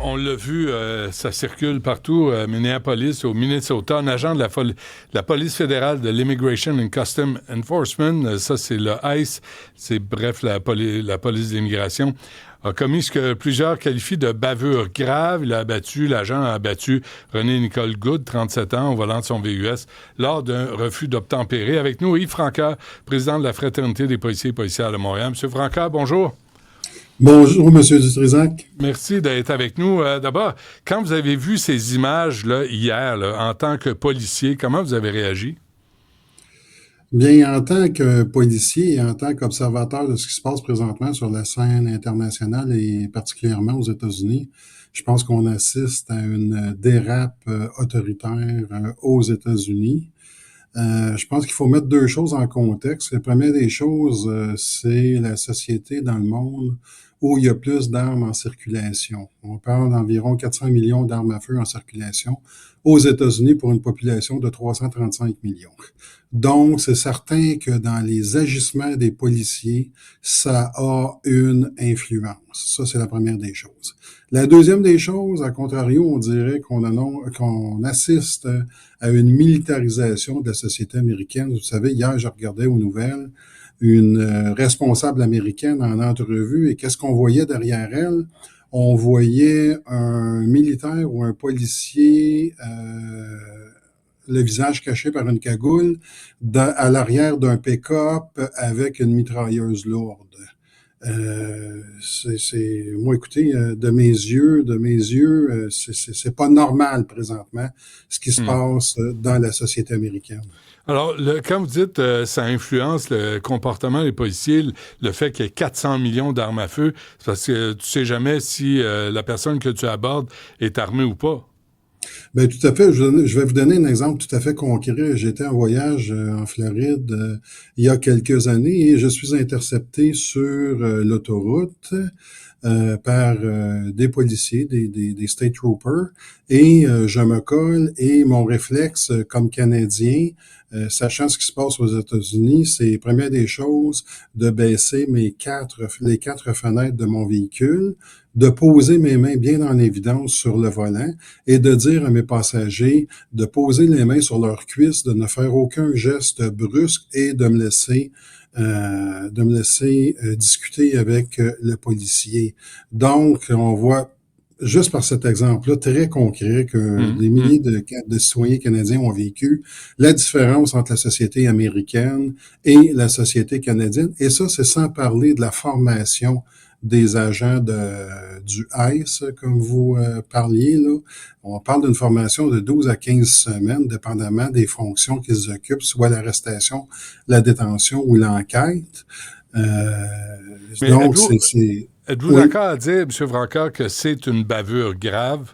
On l'a vu, ça circule partout, à Minneapolis, au Minnesota, un agent de la police fédérale de l'Immigration and Customs Enforcement, ça c'est le ICE, c'est bref la police de l'immigration, a commis ce que plusieurs qualifient de bavure grave. L'agent a abattu René-Nicole Good, 37 ans, au volant de son VUS, lors d'un refus d'obtempérer. Avec nous, Yves Francard, président de la Fraternité des policiers et policières de Montréal. Monsieur Francard, bonjour. Bonjour, M. Dutrisac. Merci d'être avec nous. D'abord, quand vous avez vu ces images-là hier, en tant que policier, comment vous avez réagi? Bien, en tant que policier et en tant qu'observateur de ce qui se passe présentement sur la scène internationale et particulièrement aux États-Unis, je pense qu'on assiste à une dérape autoritaire aux États-Unis. Je pense qu'il faut mettre deux choses en contexte. La première des choses, c'est la société dans le monde où il y a plus d'armes en circulation. On parle d'environ 400 millions d'armes à feu en circulation aux États-Unis pour une population de 335 millions. Donc, c'est certain que dans les agissements des policiers, ça a une influence. Ça, c'est la première des choses. La deuxième des choses, à contrario, on dirait qu'on assiste à une militarisation de la société américaine. Vous savez, hier, je regardais aux nouvelles une responsable américaine en entrevue et qu'est-ce qu'on voyait derrière elle? On voyait un militaire ou un policier, le visage caché par une cagoule, à l'arrière d'un pick-up avec une mitrailleuse lourde. Moi, écoutez, de mes yeux, c'est pas normal présentement ce qui se passe dans la société américaine. Alors, quand vous dites ça influence le comportement des policiers, le fait qu'il y ait 400 millions d'armes à feu, c'est parce que tu sais jamais si la personne que tu abordes est armée ou pas. Ben tout à fait. Je vais vous donner un exemple tout à fait concret. J'étais en voyage en Floride il y a quelques années et je suis intercepté sur l'autoroute par des policiers, des state troopers, et je me colle et mon réflexe comme Canadien, sachant ce qui se passe aux États-Unis, c'est première des choses de baisser les quatre fenêtres de mon véhicule, de poser mes mains bien en évidence sur le volant et de dire à mes passagers de poser les mains sur leurs cuisses, de ne faire aucun geste brusque et de me laisser discuter avec le policier. Donc, on voit juste par cet exemple-là, très concret, que des milliers de citoyens canadiens ont vécu la différence entre la société américaine et la société canadienne. Et ça, c'est sans parler de la formation des agents du ICE, comme vous parliez, là. On parle d'une formation de 12 à 15 semaines, dépendamment des fonctions qu'ils occupent, soit l'arrestation, la détention ou l'enquête. Donc, êtes-vous d'accord à dire, M. Francard, que c'est une bavure grave?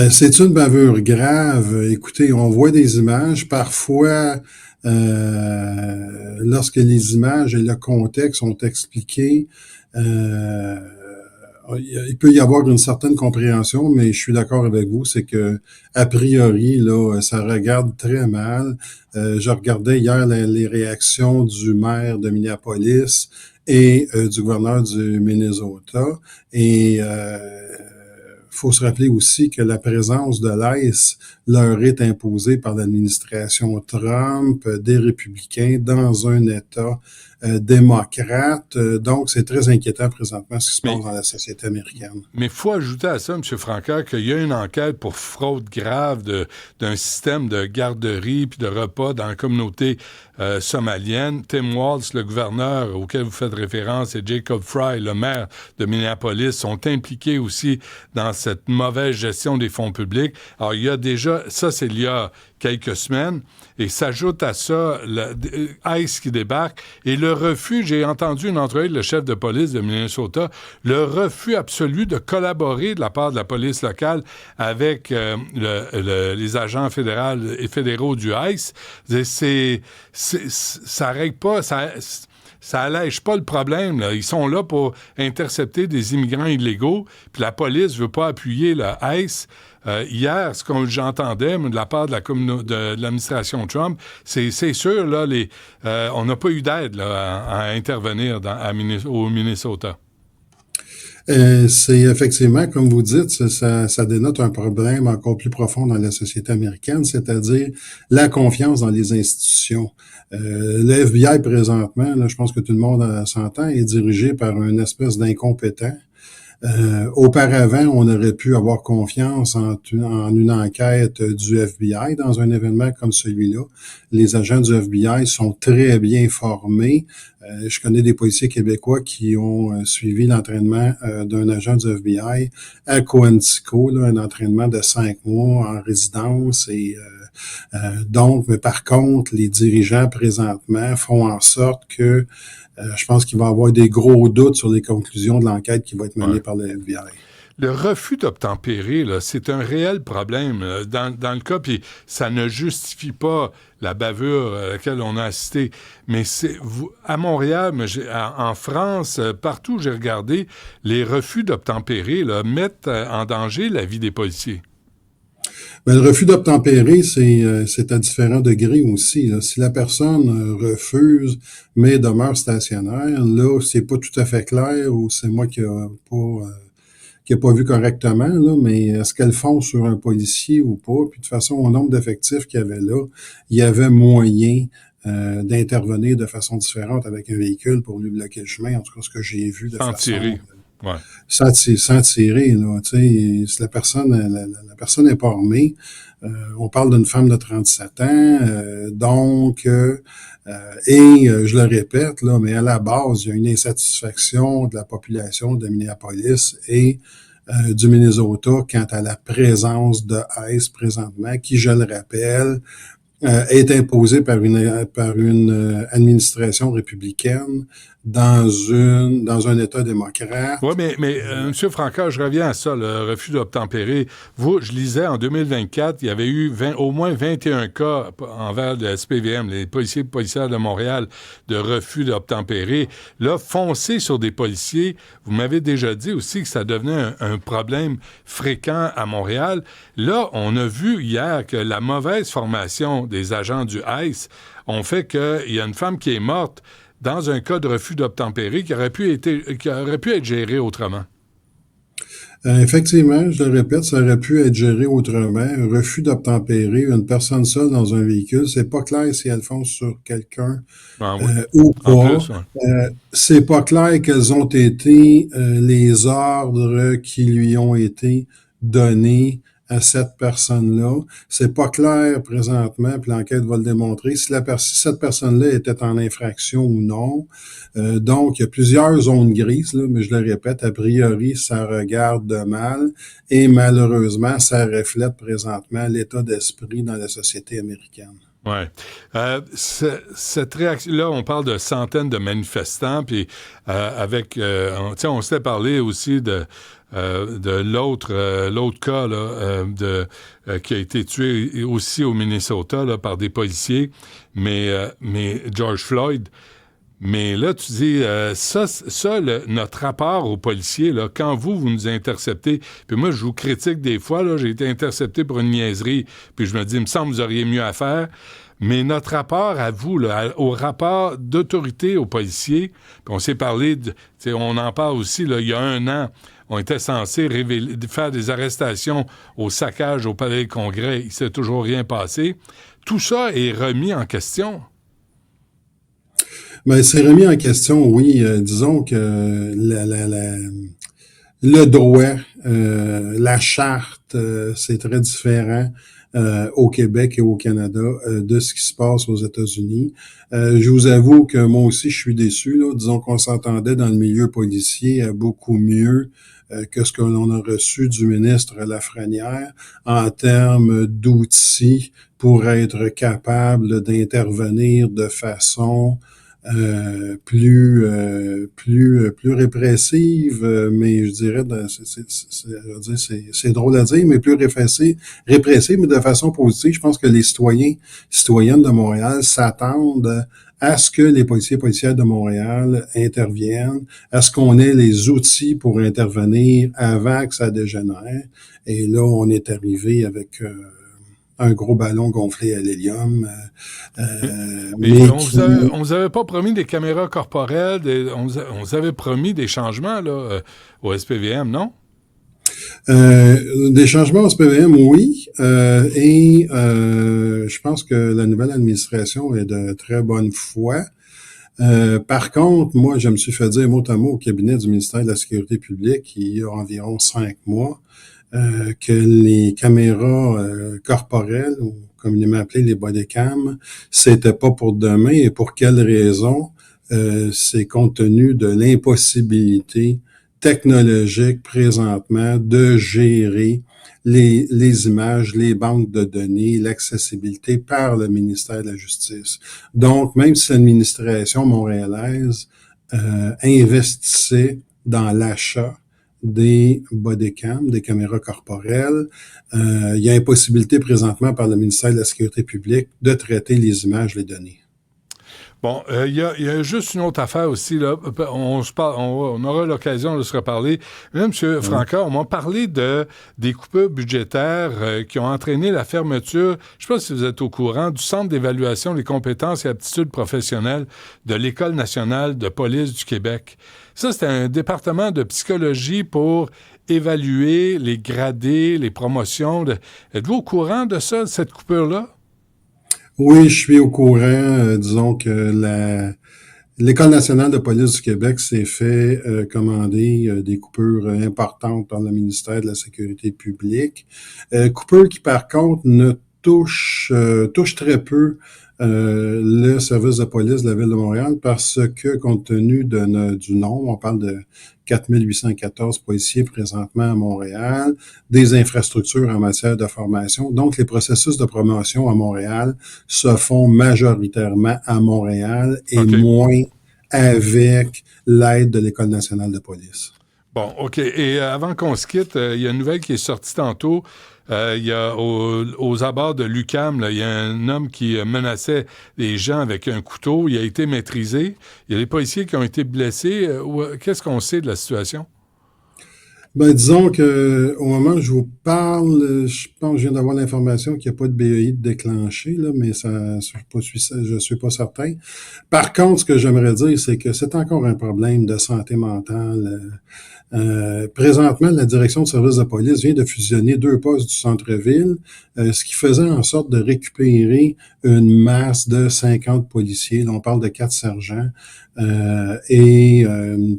C'est une bavure grave. Écoutez, on voit des images. Parfois, lorsque les images et le contexte sont expliqués, il peut y avoir une certaine compréhension, mais je suis d'accord avec vous, c'est que a priori, là, ça regarde très mal. Je regardais hier les réactions du maire de Minneapolis et du gouverneur du Minnesota, et faut se rappeler aussi que la présence de l'ICE leur est imposée par l'administration Trump, des républicains, dans un État démocrate. Donc, c'est très inquiétant présentement ce qui se passe dans la société américaine. Mais il faut ajouter à ça, M. Francard, qu'il y a une enquête pour fraude grave d'un système de garderie puis de repas dans la communauté somalienne. Tim Walz, le gouverneur auquel vous faites référence, et Jacob Fry, le maire de Minneapolis, sont impliqués aussi dans cette mauvaise gestion des fonds publics. Alors, il y a déjà, ça c'est il y a quelques semaines, et s'ajoute à ça ICE qui débarque, et le refus, j'ai entendu une entrevue avec le chef de police de Minnesota, le refus absolu de collaborer de la part de la police locale avec les agents fédéraux du ICE. Ça règle pas, ça allège pas le problème, là. Ils sont là pour intercepter des immigrants illégaux, puis la police veut pas appuyer le ICE. Hier, ce que j'entendais de la part de l'administration Trump, c'est sûr, là, on n'a pas eu d'aide là, à intervenir au Minnesota. C'est effectivement, comme vous dites, ça dénote un problème encore plus profond dans la société américaine, c'est-à-dire la confiance dans les institutions. Le FBI présentement, là, je pense que tout le monde s'entend, est dirigé par une espèce d'incompétent. Auparavant, on aurait pu avoir confiance en une enquête du FBI dans un événement comme celui-là. Les agents du FBI sont très bien formés. Je connais des policiers québécois qui ont suivi l'entraînement d'un agent du FBI à Coantico, là, un entraînement de 5 mois en résidence. Donc, mais par contre, les dirigeants présentement font en sorte que je pense qu'il va y avoir des gros doutes sur les conclusions de l'enquête qui va être menée Ouais. par le FBI. Le refus d'obtempérer, là, c'est un réel problème dans le cas, puis ça ne justifie pas la bavure à laquelle on a assisté. Mais à Montréal, mais en France, partout où j'ai regardé, les refus d'obtempérer là, mettent en danger la vie des policiers. Ben, le refus d'obtempérer, c'est à différents degrés aussi, là. Si la personne refuse, mais demeure stationnaire, là, c'est pas tout à fait clair ou c'est moi qui a pas vu correctement, là, mais est-ce qu'elle fonce sur un policier ou pas? Puis de toute façon, au nombre d'effectifs qu'il y avait là, il y avait moyen d'intervenir de façon différente avec un véhicule pour lui bloquer le chemin, en tout cas ce que j'ai vu de Sans façon tirer. Ouais. sans tirer, là, tu sais, si la personne n'est pas armée, on parle d'une femme de 37 ans, je le répète, là, mais à la base, il y a une insatisfaction de la population de Minneapolis et du Minnesota quant à la présence de ICE présentement, qui, je le rappelle, est imposée par une administration républicaine dans un État démocrate. Oui, mais M. Franca, je reviens à ça, le refus d'obtempérer. Vous, je lisais en 2024, il y avait eu au moins 21 cas envers le SPVM, les policières de Montréal, de refus d'obtempérer. Là, foncer sur des policiers, vous m'avez déjà dit aussi que ça devenait un problème fréquent à Montréal. Là, on a vu hier que la mauvaise formation des agents du ICE ont fait qu'il y a une femme qui est morte dans un cas de refus d'obtempérer qui aurait pu être géré autrement. Effectivement, je le répète, ça aurait pu être géré autrement. Un refus d'obtempérer, une personne seule dans un véhicule, c'est pas clair si elle fonce sur quelqu'un Ah oui. ou En pas. plus, ouais. C'est pas clair quels ont été les ordres qui lui ont été donnés à cette personne-là. C'est pas clair présentement, puis l'enquête va le démontrer, si cette personne-là était en infraction ou non. Donc, il y a plusieurs zones grises, là, mais je le répète, a priori, ça regarde de mal et malheureusement, ça reflète présentement l'état d'esprit dans la société américaine. Ouais. Cette réaction-là, on parle de centaines de manifestants, puis on s'était parlé aussi de l'autre cas là, qui a été tué aussi au Minnesota là, par des policiers, mais George Floyd. Mais là, tu dis, notre rapport aux policiers, là, quand vous nous interceptez, puis moi, je vous critique des fois, là, j'ai été intercepté pour une niaiserie, puis je me dis, il me semble que vous auriez mieux à faire. Mais notre rapport à vous, là, au rapport d'autorité aux policiers, puis on s'est parlé, on en parle aussi, là, il y a 1 an, on était censé faire des arrestations au saccage au Palais du Congrès, il ne s'est toujours rien passé. Tout ça est remis en question. Ben, c'est remis en question, oui. Disons que le droit, la charte, c'est très différent au Québec et au Canada de ce qui se passe aux États-Unis. Je vous avoue que moi aussi, je suis déçu, là. Disons qu'on s'entendait dans le milieu policier beaucoup mieux que ce que l'on a reçu du ministre Lafrenière en termes d'outils pour être capable d'intervenir de façon plus répressive, mais je dirais, c'est drôle à dire, mais plus répressive, mais de façon positive. Je pense que les citoyennes de Montréal s'attendent à ce que les policiers et policières de Montréal interviennent, à ce qu'on ait les outils pour intervenir avant que ça dégénère. Et là, on est arrivé avec un gros ballon gonflé à l'hélium. Mais Mais qui on vous avait pas promis des caméras corporelles, on vous avait promis des changements là, au SPVM, non? Des changements au SPVM, oui. Je pense que la nouvelle administration est de très bonne foi. Par contre, moi, je me suis fait dire mot à mot au cabinet du ministère de la Sécurité publique il y a environ 5 mois que les caméras corporelles, ou communément appelées les bodycams, c'était pas pour demain. Et pour quelle raison? C'est compte tenu de l'impossibilité technologique présentement de gérer les images, les banques de données, l'accessibilité par le ministère de la Justice. Donc, même si l'administration montréalaise investissait dans l'achat des bodycams, des caméras corporelles, il y a impossibilité présentement par le ministère de la Sécurité publique de traiter les images, les données. Bon, il y a juste une autre affaire aussi, là. On aura l'occasion de se reparler. Là, M. Franca, on m'a parlé des coupures budgétaires qui ont entraîné la fermeture, je ne sais pas si vous êtes au courant, du Centre d'évaluation des compétences et aptitudes professionnelles de l'École nationale de police du Québec. Ça, c'était un département de psychologie pour évaluer les gradés, les promotions. Êtes-vous au courant de ça, de cette coupure-là? Oui, je suis au courant. Disons que l'École nationale de police du Québec s'est fait commander des coupures importantes par le ministère de la Sécurité publique. Coupures qui, par contre, ne touchent très peu le service de police de la Ville de Montréal parce que, compte tenu du nombre, on parle de 4814 policiers présentement à Montréal, des infrastructures en matière de formation. Donc, les processus de promotion à Montréal se font majoritairement à Montréal et OK. moins avec l'aide de l'École nationale de police. Bon, OK. Et avant qu'on se quitte, il y a une nouvelle qui est sortie tantôt. Il y a aux abords de l'UQAM, là, il y a un homme qui menaçait les gens avec un couteau. Il a été maîtrisé. Il y a des policiers qui ont été blessés. Qu'est-ce qu'on sait de la situation? Ben, disons que au moment où je vous parle, je pense que je viens d'avoir l'information qu'il n'y a pas de BEI de déclenché, là, mais je suis pas certain. Par contre, ce que j'aimerais dire, c'est que c'est encore un problème de santé mentale. Présentement, la direction de service de police vient de fusionner 2 postes du centre-ville, ce qui faisait en sorte de récupérer une masse de 50 policiers. Là, on parle de 4 sergents et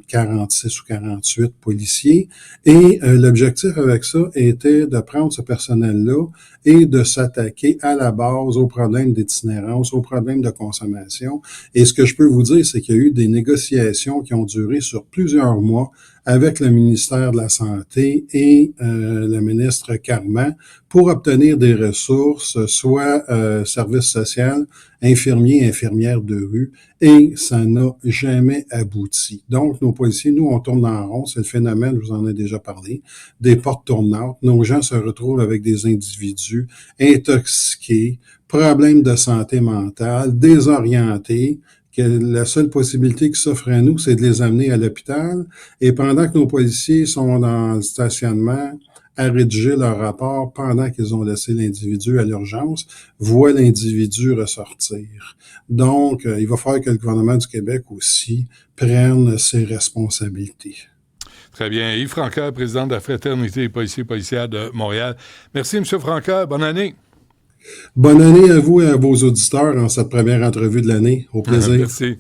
46 ou 48 policiers. Et l'objectif avec ça était de prendre ce personnel-là et de s'attaquer à la base aux problèmes d'itinérance, aux problèmes de consommation. Et ce que je peux vous dire, c'est qu'il y a eu des négociations qui ont duré sur plusieurs mois avec le ministère de la Santé et le ministre Carman pour obtenir des ressources, soit services sociaux, infirmiers, infirmières de rue, et ça n'a jamais abouti. Donc, nos policiers, nous, on tourne en rond, c'est le phénomène, je vous en ai déjà parlé, des portes tournantes. Nos gens se retrouvent avec des individus intoxiqués, problèmes de santé mentale, désorientés, que la seule possibilité qui s'offre à nous, c'est de les amener à l'hôpital. Et pendant que nos policiers sont dans le stationnement à rédiger leur rapport pendant qu'ils ont laissé l'individu à l'urgence, voient l'individu ressortir. Donc, il va falloir que le gouvernement du Québec aussi prenne ses responsabilités. Très bien. Yves Franca, président de la Fraternité des policiers et policières de Montréal. Merci, M. Franca. Bonne année. Bonne année à vous et à vos auditeurs en cette première entrevue de l'année. Au plaisir. Merci.